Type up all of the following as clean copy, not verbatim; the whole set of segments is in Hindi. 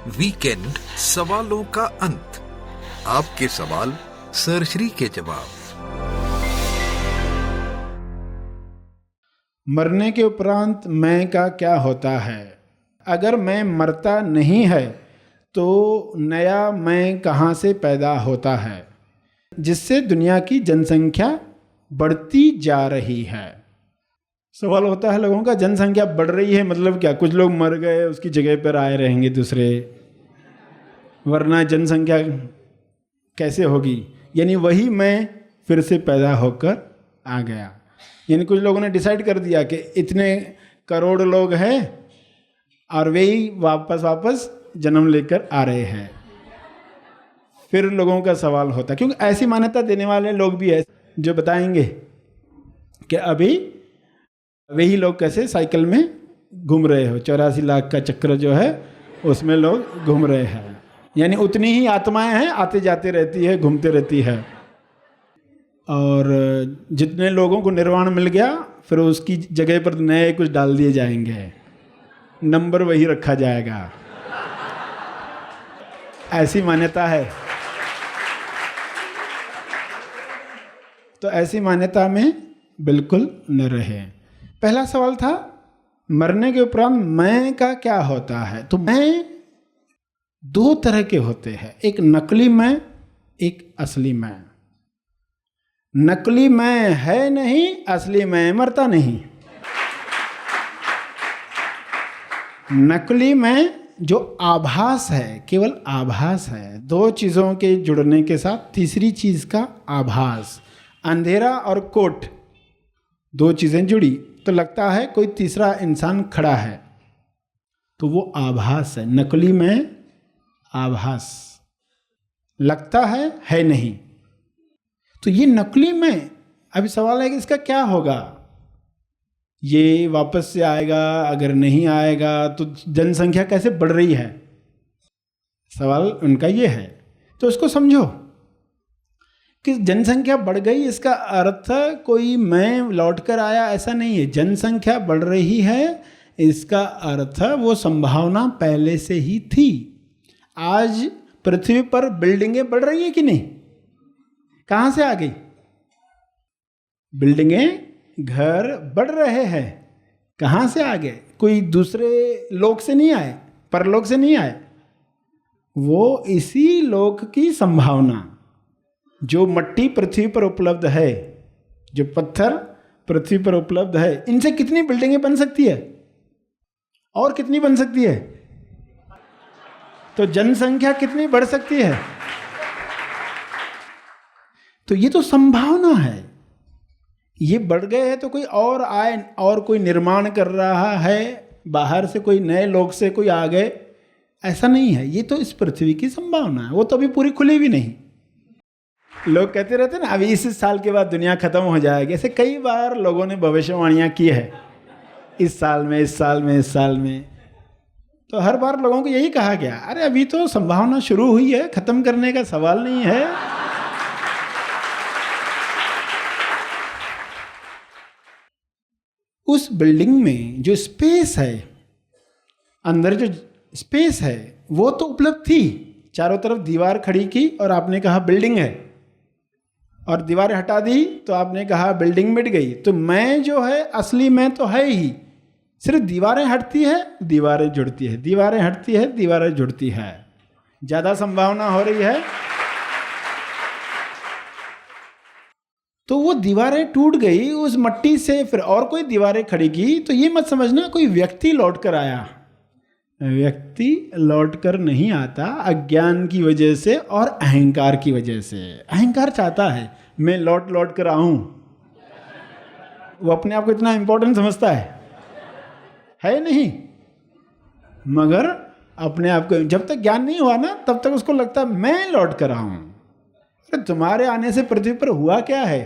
वीकेंड सवालों का अंत। आपके सवाल सर श्री के जवाब। मरने के उपरांत मैं का क्या होता है? अगर मैं मरता नहीं है तो नया मैं कहाँ से पैदा होता है, जिससे दुनिया की जनसंख्या बढ़ती जा रही है? सवाल होता है लोगों का, जनसंख्या बढ़ रही है मतलब क्या? कुछ लोग मर गए, उसकी जगह पर आए रहेंगे दूसरे, वरना जनसंख्या कैसे होगी? यानी वही मैं फिर से पैदा होकर आ गया। यानी कुछ लोगों ने डिसाइड कर दिया कि इतने करोड़ लोग हैं और वे ही वापस जन्म लेकर आ रहे हैं। फिर लोगों का सवाल होता है, क्योंकि ऐसी मान्यता देने वाले लोग भी हैं जो बताएंगे कि अभी वही लोग कैसे साइकिल में घूम रहे हो, 84 लाख का चक्र जो है उसमें लोग घूम रहे हैं। यानी उतनी ही आत्माएं हैं, आते जाते रहती है, घूमते रहती है। और जितने लोगों को निर्वाण मिल गया फिर उसकी जगह पर नए कुछ डाल दिए जाएंगे, नंबर वही रखा जाएगा। ऐसी मान्यता है। तो ऐसी मान्यता में बिल्कुल न रहे। पहला सवाल था मरने के उपरांत मैं का क्या होता है। तो मैं दो तरह के होते हैं, एक नकली मैं, एक असली मैं। नकली मैं है नहीं, असली मैं मरता नहीं। नकली मैं जो आभास है, केवल आभास है, दो चीज़ों के जुड़ने के साथ तीसरी चीज़ का आभास। अंधेरा और कोट, दो चीज़ें जुड़ी तो लगता है कोई तीसरा इंसान खड़ा है, तो वो आभास है। नकली में आभास, लगता है नहीं। तो ये नकली में, अभी सवाल है कि इसका क्या होगा? ये वापस से आएगा? अगर नहीं आएगा तो जनसंख्या कैसे बढ़ रही है? सवाल उनका ये है। तो इसको समझो कि जनसंख्या बढ़ गई, इसका अर्थ कोई मैं लौट कर आया ऐसा नहीं है। जनसंख्या बढ़ रही है, इसका अर्थ वो संभावना पहले से ही थी। आज पृथ्वी पर बिल्डिंगें बढ़ रही है कि नहीं? कहाँ से आ गई बिल्डिंगें? घर बढ़ रहे हैं। कहाँ से आ गए? कोई दूसरे लोक से नहीं आए, परलोक से नहीं आए। वो इसी लोक की संभावना, जो मट्टी पृथ्वी पर उपलब्ध है, जो पत्थर पृथ्वी पर उपलब्ध है, इनसे कितनी बिल्डिंगें बन सकती है और कितनी बन सकती है? तो जनसंख्या कितनी बढ़ सकती है? तो ये तो संभावना है। ये बढ़ गए हैं तो कोई और आए और कोई निर्माण कर रहा है, बाहर से कोई नए लोग से कोई आ गए, ऐसा नहीं है। ये तो इस पृथ्वी की संभावना है, वो तो अभी पूरी खुली भी नहीं। लोग कहते रहते हैं ना अभी इस साल के बाद दुनिया खत्म हो जाएगी। ऐसे कई बार लोगों ने भविष्यवाणियां की है, इस साल में, इस साल में, इस साल में। तो हर बार लोगों को यही कहा गया, अरे अभी तो संभावना शुरू हुई है, खत्म करने का सवाल नहीं है। उस बिल्डिंग में जो स्पेस है, अंदर जो स्पेस है, वो तो उपलब्ध थी। चारों तरफ दीवार खड़ी की और आपने कहा बिल्डिंग है, और दीवारें हटा दी तो आपने कहा बिल्डिंग मिट गई। तो मैं जो है असली मैं तो है ही, सिर्फ दीवारें हटती है, दीवारें जुड़ती है, दीवारें हटती है, दीवारें जुड़ती है। ज़्यादा संभावना हो रही है तो वो दीवारें टूट गई, उस मट्टी से फिर और कोई दीवारें खड़ी की। तो ये मत समझना कोई व्यक्ति लौट कर आया। व्यक्ति लौट कर नहीं आता, अज्ञान की वजह से और अहंकार की वजह से। अहंकार चाहता है मैं लौट लौट कर आऊं। वो अपने आप को इतना इंपॉर्टेंट समझता है नहीं, मगर अपने आप को जब तक ज्ञान नहीं हुआ ना, तब तक उसको लगता है मैं लौट कर आऊं। अरे तुम्हारे आने से पृथ्वी पर हुआ क्या है?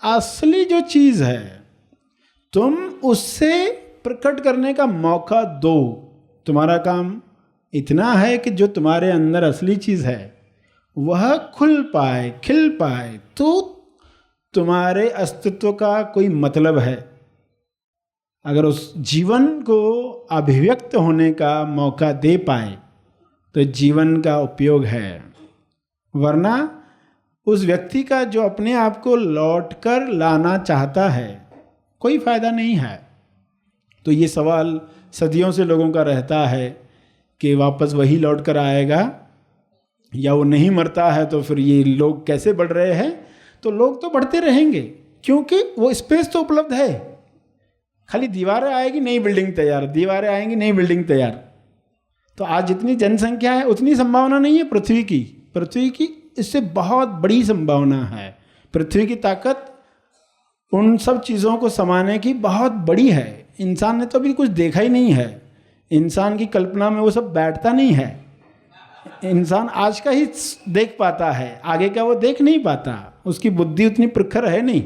असली जो चीज है तुम उससे प्रकट करने का मौका दो। तुम्हारा काम इतना है कि जो तुम्हारे अंदर असली चीज है वह खुल पाए, खिल पाए। तो तुम्हारे अस्तित्व का कोई मतलब है, अगर उस जीवन को अभिव्यक्त होने का मौका दे पाए तो जीवन का उपयोग है। वरना उस व्यक्ति का जो अपने आप को लौट कर लाना चाहता है कोई फायदा नहीं है। तो ये सवाल सदियों से लोगों का रहता है कि वापस वही लौट कर आएगा या वो नहीं मरता है तो फिर ये लोग कैसे बढ़ रहे हैं। तो लोग तो बढ़ते रहेंगे क्योंकि वो स्पेस तो उपलब्ध है। खाली दीवारें आएगी नई बिल्डिंग तैयार, दीवारें आएंगी नई बिल्डिंग तैयार। तो आज जितनी जनसंख्या है उतनी संभावना नहीं है पृथ्वी की इससे बहुत बड़ी संभावना है। पृथ्वी की ताकत उन सब चीज़ों को समाने की बहुत बड़ी है। इंसान ने तो अभी कुछ देखा ही नहीं है, इंसान की कल्पना में वो सब बैठता नहीं है। इंसान आज का ही देख पाता है, आगे का वो देख नहीं पाता। उसकी बुद्धि उतनी प्रखर है नहीं,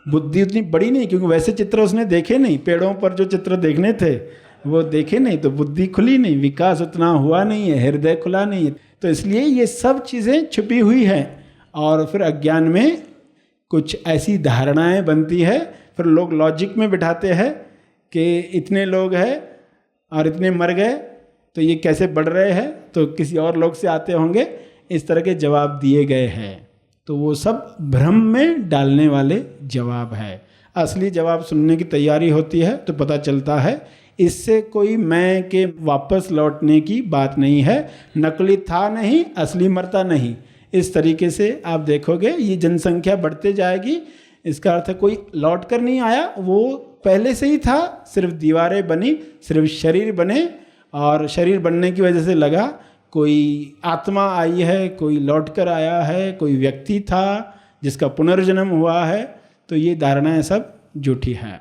बुद्धि उतनी बड़ी नहीं, क्योंकि वैसे चित्र उसने देखे नहीं। पेड़ों पर जो चित्र देखने थे वो देखे नहीं, तो बुद्धि खुली नहीं, विकास उतना हुआ नहीं है, हृदय खुला नहीं है। तो इसलिए ये सब चीज़ें छुपी हुई हैं और फिर अज्ञान में कुछ ऐसी धारणाएं बनती है। फिर लोग लॉजिक में बिठाते हैं कि इतने लोग हैं और इतने मर गए तो ये कैसे बढ़ रहे हैं, तो किसी और लोग से आते होंगे, इस तरह के जवाब दिए गए हैं। तो वो सब भ्रम में डालने वाले जवाब है। असली जवाब सुनने की तैयारी होती है तो पता चलता है इससे कोई मैं के वापस लौटने की बात नहीं है। नकली था नहीं, असली मरता नहीं। इस तरीके से आप देखोगे ये जनसंख्या बढ़ते जाएगी। इसका अर्थ है कोई लौट कर नहीं आया, वो पहले से ही था, सिर्फ दीवारें बनी, सिर्फ शरीर बने और शरीर बनने की वजह से लगा कोई आत्मा आई है, कोई लौट कर आया है, कोई व्यक्ति था जिसका पुनर्जन्म हुआ है। तो ये धारणाएं सब झूठी हैं।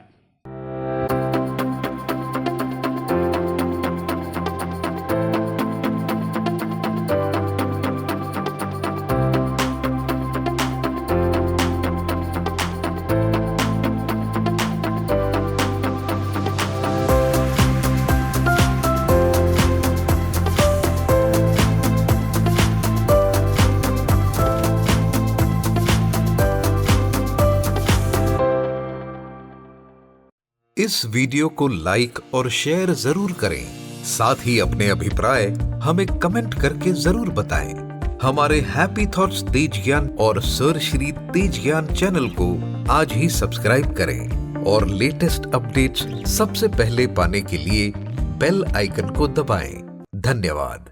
इस वीडियो को लाइक और शेयर जरूर करें। साथ ही अपने अभिप्राय हमें कमेंट करके जरूर बताएं। हमारे हैप्पी थॉट्स तेज ज्ञान और सर श्री तेज ज्ञान चैनल को आज ही सब्सक्राइब करें और लेटेस्ट अपडेट्स सबसे पहले पाने के लिए बेल आइकन को दबाएं। धन्यवाद।